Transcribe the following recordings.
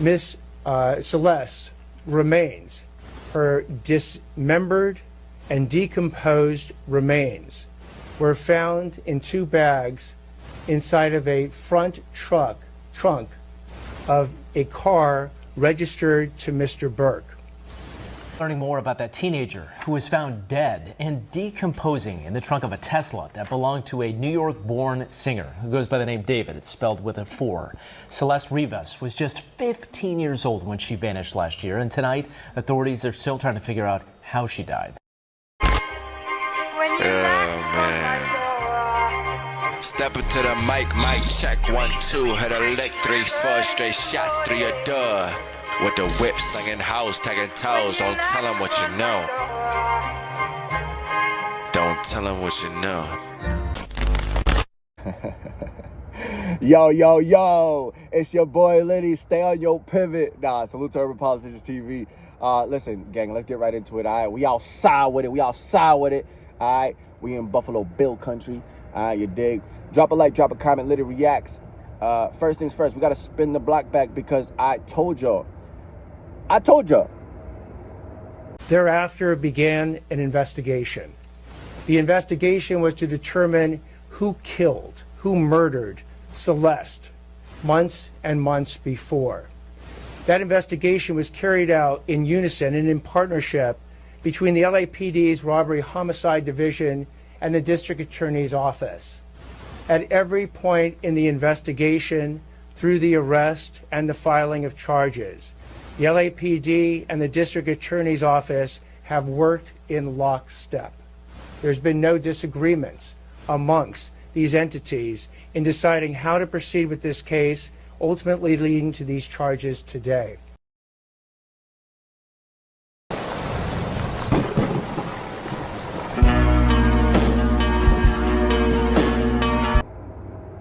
Miss Celeste remains, her dismembered and decomposed remains, were found in 2 bags inside of a front trunk of a car registered to Mr. Burke. Learning more about that teenager who was found dead and decomposing in the trunk of a Tesla that belonged to a New York-born singer who goes by the name David. It's spelled with a 4. Celeste Rivas was just 15 years old when she vanished last year, and tonight authorities are still trying to figure out how she died. Step into the mic check 1, 2, hit a lick 3, 4 straight shots through your door. With the whip slinging house, taking toes, don't tell him what you know. Don't tell him what you know. Yo, it's your boy Litty. Stay on your pivot. Salute to Urban Politicians TV. Listen, gang, let's get right into it. All right, we outside with it. All right, we in Buffalo Bill country. All right, you dig? Drop a like, drop a comment. Litty Reacts. First things first, we got to spin the block back because I told y'all. Thereafter began an investigation. The investigation was to determine who killed, who murdered Celeste months and months before. That investigation was carried out in unison and in partnership between the LAPD's Robbery Homicide Division and the District Attorney's Office. At every point in the investigation, through the arrest and the filing of charges, the LAPD and the District Attorney's Office have worked in lockstep. There's been no disagreements amongst these entities in deciding how to proceed with this case, ultimately leading to these charges today.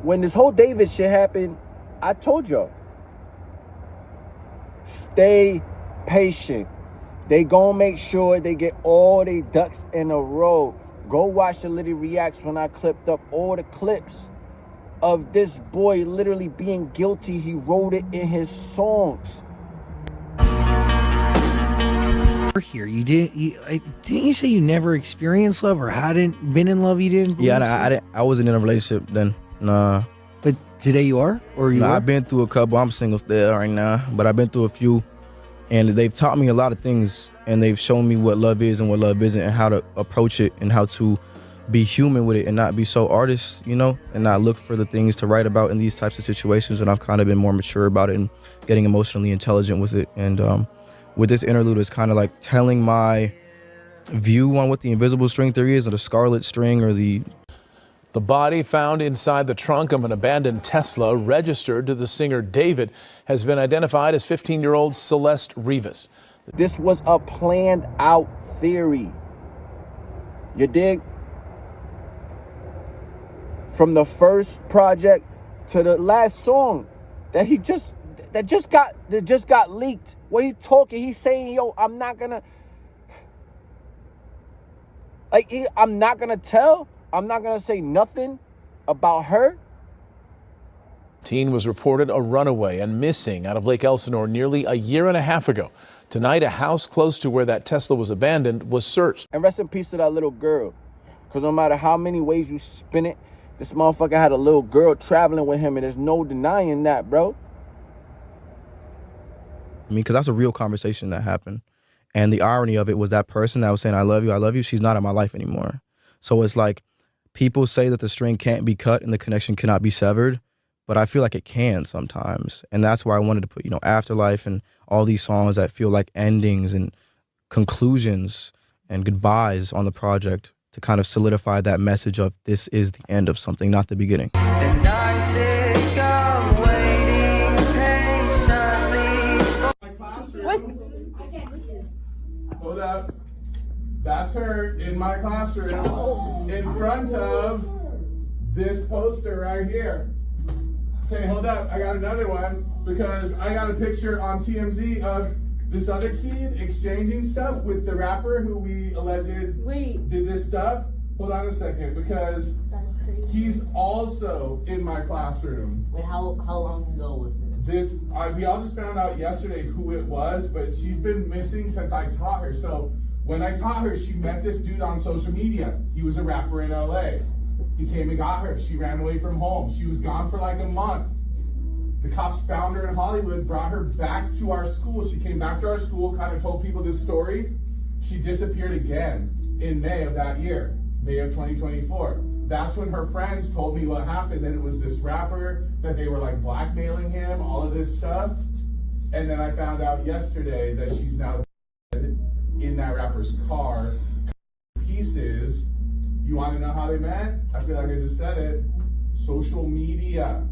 When this whole David shit happened, I told y'all, stay patient. They gonna make sure they get all their ducks in a row. Go watch the Litty Reacts when I clipped up all the clips of this boy literally being guilty. He wrote it in his songs. Here, didn't you say you never experienced love or hadn't been in love? You didn't? Yeah, I wasn't in a relationship then. Nah. But today you are? Or you are? I've been through a couple. I'm single still right now, but I've been through a few, and they've taught me a lot of things, and they've shown me what love is and what love isn't, and how to approach it, and how to be human with it, and not be so artist, you know, and not look for the things to write about in these types of situations. And I've kind of been more mature about it and getting emotionally intelligent with it. And with this interlude, it's kind of like telling my view on what the invisible string theory is, or the scarlet string, or the body found inside the trunk of an abandoned Tesla registered to the singer David has been identified as 15-year-old Celeste Rivas. This was a planned out theory. You dig? From the first project to the last song that just got leaked. Where he's talking, he's saying, yo, I'm not gonna tell. I'm not going to say nothing about her. Teen was reported a runaway and missing out of Lake Elsinore nearly a year and a half ago. Tonight, a house close to where that Tesla was abandoned was searched. And rest in peace to that little girl. Because no matter how many ways you spin it, this motherfucker had a little girl traveling with him, and there's no denying that, bro. I mean, because that's a real conversation that happened. And the irony of it was that person that was saying, I love you, she's not in my life anymore. So it's like, people say that the string can't be cut and the connection cannot be severed, but I feel like it can sometimes. And that's why I wanted to put, you know, Afterlife and all these songs that feel like endings and conclusions and goodbyes on the project to kind of solidify that message of this is the end of something, not the beginning. And I'm sick of waiting patiently. What? Hold up. That's her in my classroom in front of this poster right here. Okay, hold up. I got another one because I got a picture on TMZ of this other kid exchanging stuff with the rapper who we alleged did this stuff. Hold on a second, because he's also in my classroom. Wait, how long ago was this? we all just found out yesterday who it was, but she's been missing since I taught her. So when I taught her, she met this dude on social media. He was a rapper in LA. He came and got her. She ran away from home. She was gone for like a month. The cops found her in Hollywood, brought her back to our school. She came back to our school, kind of told people this story. She disappeared again in May of that year, May of 2024. That's when her friends told me what happened, that it was this rapper, that they were like blackmailing him, all of this stuff. And then I found out yesterday that she's now dead in that rapper's car, pieces. You want to know how they met? I feel like I just said it. Social media.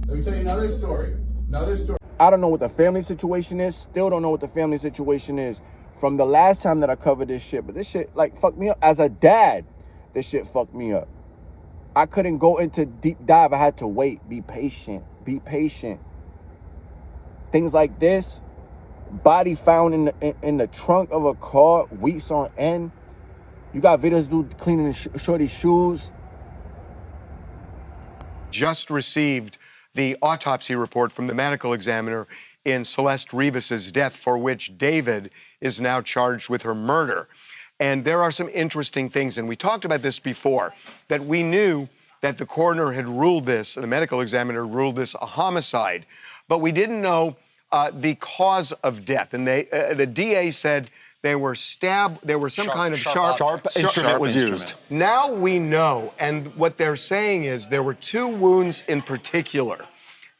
Let me tell you another story. I don't know what the family situation is. Still don't know what the family situation is from the last time that I covered this shit. But this shit like fucked me up. As a dad, this shit fucked me up. I couldn't go into deep dive. I had to wait. Be patient. Be patient. Things like this. Body found in the trunk of a car, weeks on end. You got videos dude cleaning shorty's shoes. Just received the autopsy report from the medical examiner in Celeste Rivas' death, for which David is now charged with her murder. And there are some interesting things, and we talked about this before, that we knew that the coroner had ruled this, the medical examiner ruled this a homicide, but we didn't know the cause of death. And the DA said they were stabbed, there was some kind of sharp instrument was used. Now we know, and what they're saying is there were two wounds in particular,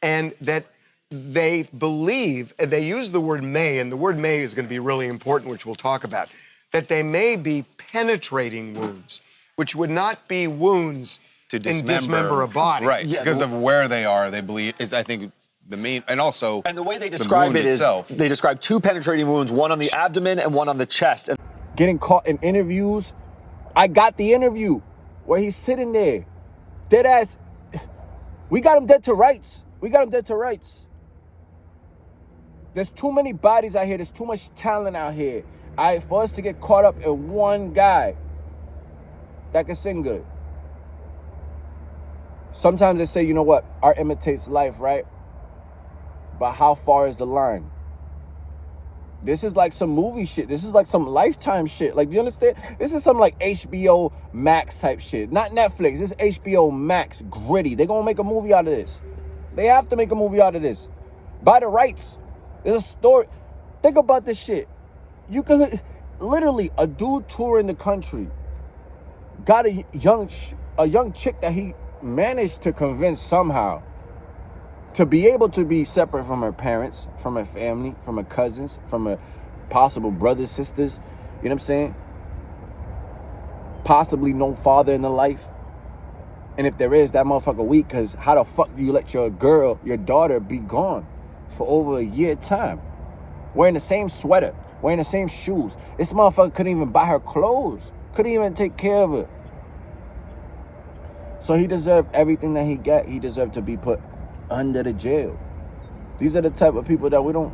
and that they believe, and they use the word may, and the word may is going to be really important, which we'll talk about, that they may be penetrating wounds, which would not be wounds to dismember a body. Right, yeah, because of where they are, they believe, is I think the main, and also and the way they describe it is they describe two penetrating wounds, one on the abdomen and one on the chest. Getting caught in interviews. I got the interview where he's sitting there, dead ass. We got him dead to rights. There's too many bodies out here. There's too much talent out here. For us to get caught up in one guy that can sing good. Sometimes they say, you know what, art imitates life, right? But how far is the line? This is like some movie shit. This is like some Lifetime shit. Like, do you understand? This is some like HBO Max type shit. Not Netflix. This is HBO Max, gritty. They're going to make a movie out of this. They have to make a movie out of this. Buy the rights. There's a story. Think about this shit. You can literally, a dude touring the country got a young chick that he managed to convince somehow to be able to be separate from her parents, from her family, from her cousins, from her possible brothers, sisters. You know what I'm saying? Possibly no father in the life. And if there is, that motherfucker weak, because how the fuck do you let your daughter be gone for over a year time? Wearing the same sweater, wearing the same shoes. This motherfucker couldn't even buy her clothes. Couldn't even take care of her. So he deserved everything that he got. He deserved to be put under the jail. These are the type of people that we don't...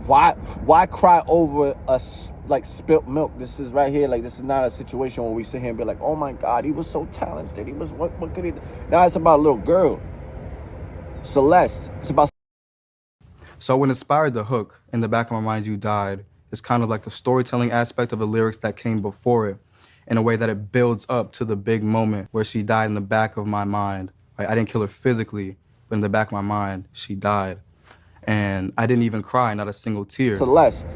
Why cry over like spilt milk? This is right here. Like, this is not a situation where we sit here and be like, oh my God, he was so talented. He was, what could he do? Now it's about a little girl. Celeste. It's about... So what inspired the hook, In the Back of My Mind You Died, is kind of like the storytelling aspect of the lyrics that came before it, in a way that it builds up to the big moment where she died in the back of my mind. Like, I didn't kill her physically, but in the back of my mind, she died. And I didn't even cry, not a single tear. Celeste.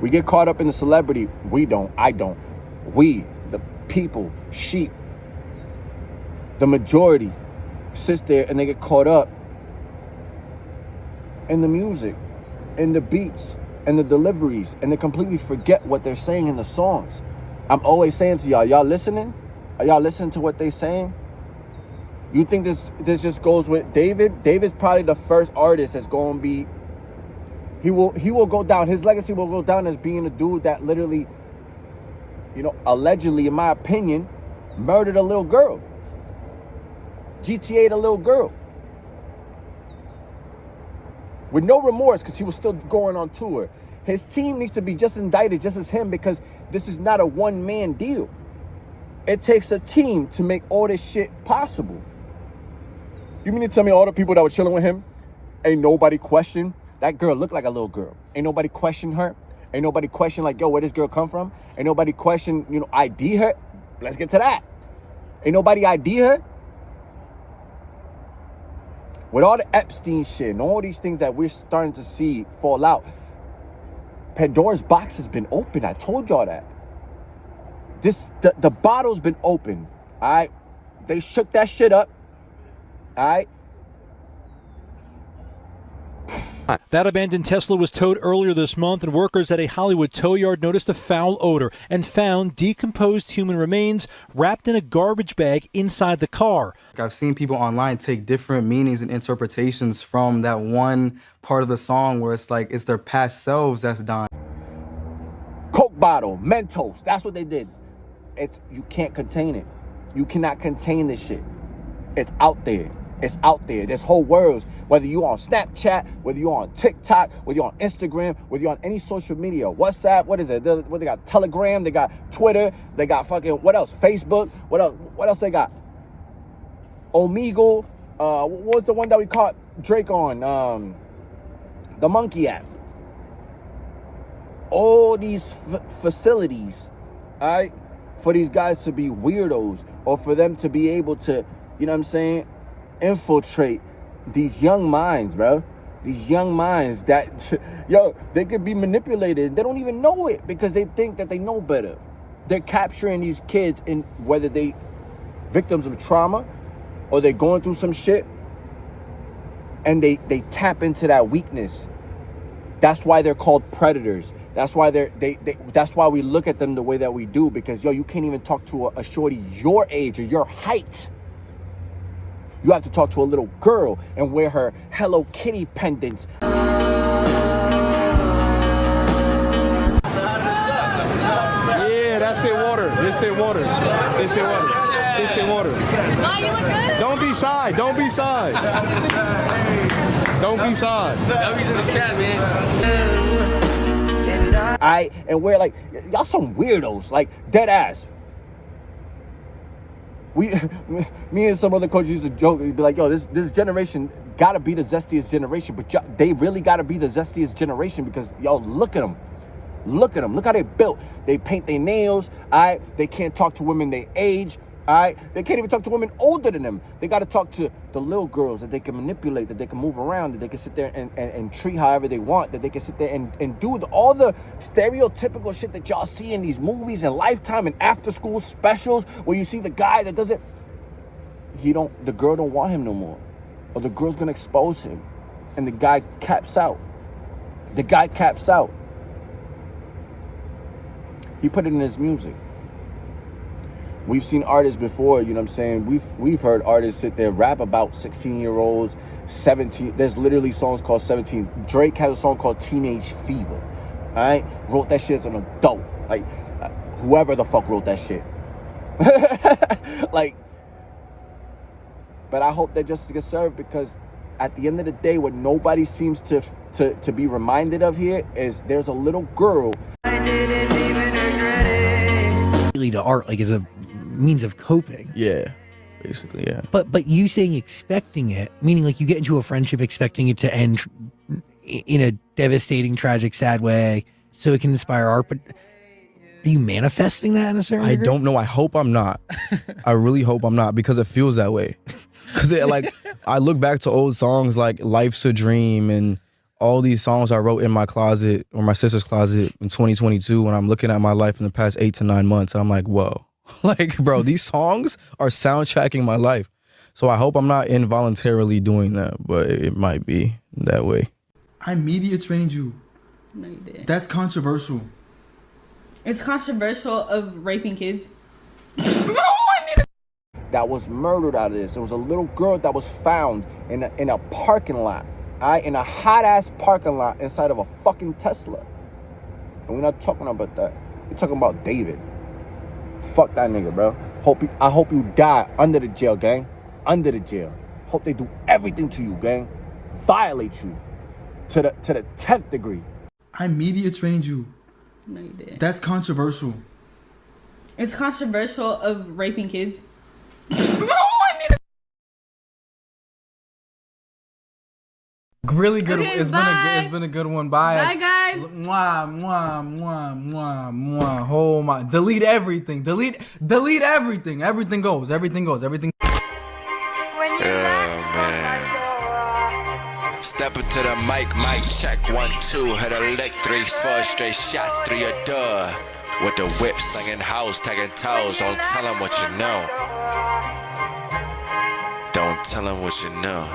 We get caught up in the celebrity. We don't. I don't. We, the people, sheep, the majority, sits there and they get caught up in the music, in the beats, and the deliveries, and they completely forget what they're saying in the songs. I'm always saying to y'all listening? Are y'all listening to what they're saying? You think this just goes with David? David's probably the first artist that's going to be... He will go down. His legacy will go down as being a dude that literally, you know, allegedly, in my opinion, murdered a little girl. GTA'd a little girl. With no remorse, because he was still going on tour. His team needs to be just indicted just as him, because this is not a one-man deal. It takes a team to make all this shit possible. You mean to tell me all the people that were chilling with him, ain't nobody question? That girl looked like a little girl. Ain't nobody question her. Ain't nobody question like, yo, where this girl come from? Ain't nobody question, you know, ID her. Let's get to that. Ain't nobody ID her. With all the Epstein shit and all these things that we're starting to see fall out, Pandora's box has been open. I told y'all that. The bottle's been open. All right. They shook that shit up. All right. That abandoned Tesla was towed earlier this month, and workers at a Hollywood tow yard noticed a foul odor and found decomposed human remains wrapped in a garbage bag inside the car. I've seen people online take different meanings and interpretations from that one part of the song where it's like it's their past selves that's dying. Coke bottle, Mentos, that's what they did. You can't contain it. You cannot contain this shit. It's out there. It's out there. There's whole worlds. Whether you're on Snapchat, whether you're on TikTok, whether you're on Instagram, whether you're on any social media, WhatsApp, what is it? What they got? Telegram, they got Twitter, they got fucking, what else? Facebook, what else? What else they got? Omegle, what was the one that we caught Drake on? The Monkey app. All these facilities, all right, for these guys to be weirdos or for them to be able to, you know what I'm saying, infiltrate these young minds, bro. These young minds that, yo, they could be manipulated. They don't even know it because they think that they know better. They're capturing these kids in whether they victims of trauma or they're going through some shit, and they tap into that weakness. That's why they're called predators. That's why that's why we look at them the way that we do, because yo, you can't even talk to a shorty your age or your height. You have to talk to a little girl and wear her Hello Kitty pendants. Yeah, that's it, water. This it, water. This it, water. This it, water. Wow, you look good. Don't be shy. Don't be shy. Don't be shy. W's in the chat, man. And we're like, y'all some weirdos, like dead ass. Me and some other coaches used to joke and be like, yo, this generation gotta be the zestiest generation, but they really gotta be the zestiest generation because y'all look at them. Look at them. Look how they built. They paint their nails. All right. They can't talk to women their age. All right. They can't even talk to women older than them. They got to talk to the little girls that they can manipulate, that they can move around, that they can sit there and treat however they want, that they can sit there and do all the stereotypical shit that y'all see in these movies and Lifetime and after school specials where you see the guy that doesn't, the girl don't want him no more. Or the girl's going to expose him. And the guy caps out. The guy caps out. He put it in his music. We've seen artists before, you know what I'm saying? We've heard artists sit there rap about 16-year-olds, 17. There's literally songs called 17. Drake has a song called Teenage Fever. All right? Wrote that shit as an adult. Like, whoever the fuck wrote that shit. Like, but I hope that justice gets served, because at the end of the day, what nobody seems to be reminded of here is there's a little girl. I didn't even regret it. Really to art, like, as a means of coping. Yeah, basically, yeah. But you saying expecting it, meaning like you get into a friendship expecting it to end in a devastating, tragic, sad way so it can inspire art, but are you manifesting that in a certain degree? I don't know. I hope I'm not. I really hope I'm not, because it feels that way. Because like, I look back to old songs like Life's a Dream and all these songs I wrote in my closet or my sister's closet in 2022 when I'm looking at my life in the past 8 to 9 months, and I'm like, whoa. Like, bro, these songs are soundtracking my life. So I hope I'm not involuntarily doing that, but it might be that way. I media trained you. No, you didn't. That's controversial. It's controversial of raping kids. That was murdered out of this. There was a little girl that was found in a parking lot, all right, in a hot-ass parking lot inside of a fucking Tesla. And we're not talking about that. We're talking about David. Fuck that nigga, bro. I hope you die under the jail, gang. Under the jail. Hope they do everything to you, gang. Violate you to the 10th degree. I media trained you. No, you didn't. That's controversial. It's controversial of raping kids. Really good. Okay, It's been a good one. Bye. Bye, guys. Mwah, mwah, mwah, mwah, mwah. Oh my. Delete everything. Delete everything. Everything goes. Everything goes. Everything. Yeah, man. Step into the mic check 1, 2. Hit a lick, 3, 4 straight shots through your door. With the whip slinging house, taking toes. Don't tell him what you know. Don't tell him what you know.